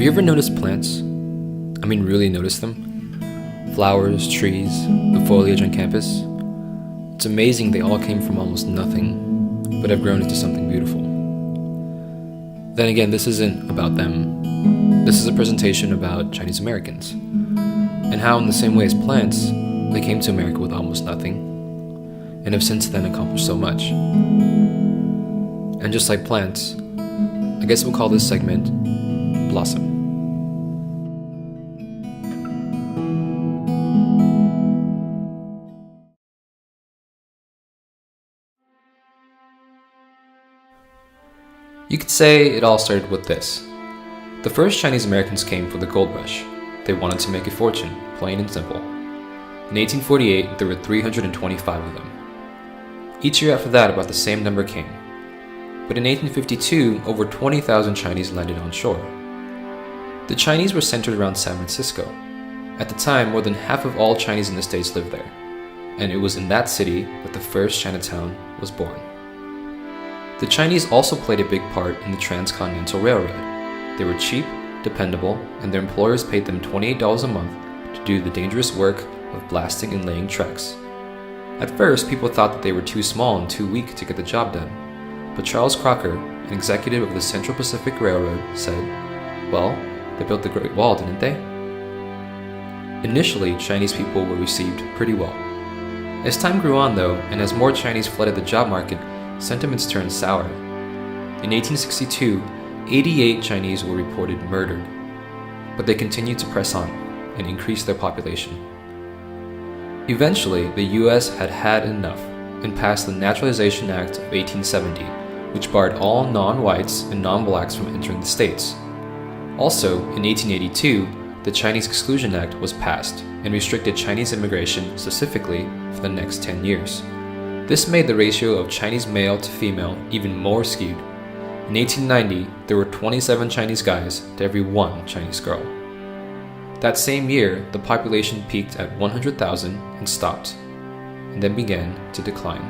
you ever noticed plants? I mean, really noticed them? Flowers, trees, the foliage on campus? It's amazing they all came from almost nothing, but have grown into something beautiful. Then again, this isn't about them. This is a presentation about Chinese Americans, and how in the same way as plants, they came to America with almost nothing, and have since then accomplished so much. And just like plants, I guess we'll call this segment Blossom. You could say it all started with this. The first Chinese Americans came for the gold rush. They wanted to make a fortune, plain and simple. In 1848, there were 325 of them. Each year after that, about the same number came. But in 1852, over 20,000 Chinese landed on shore. The Chinese were centered around San Francisco. At the time, more than half of all Chinese in the States lived there, and it was in that city that the first Chinatown was born. The Chinese also played a big part in the Transcontinental Railroad. They were cheap, dependable, and their employers paid them $28 a month to do the dangerous work of blasting and laying tracks. At first, people thought that they were too small and too weak to get the job done, but Charles Crocker, an executive of the Central Pacific Railroad, said, "Well, they built the Great Wall, didn't they?" Initially, Chinese people were received pretty well. As time grew on, though, and as more Chinese flooded the job market, sentiments turned sour. In 1862, 88 Chinese were reported murdered, but they continued to press on and increase their population. Eventually, the US had had enough and passed the Naturalization Act of 1870, which barred all non-whites and non-blacks from entering the States. Also, in 1882, the Chinese Exclusion Act was passed and restricted Chinese immigration specifically for the next 10 years. This made the ratio of Chinese male to female even more skewed. In 1890, there were 27 Chinese guys to every one Chinese girl. That same year, the population peaked at 100,000 and stopped, and then began to decline.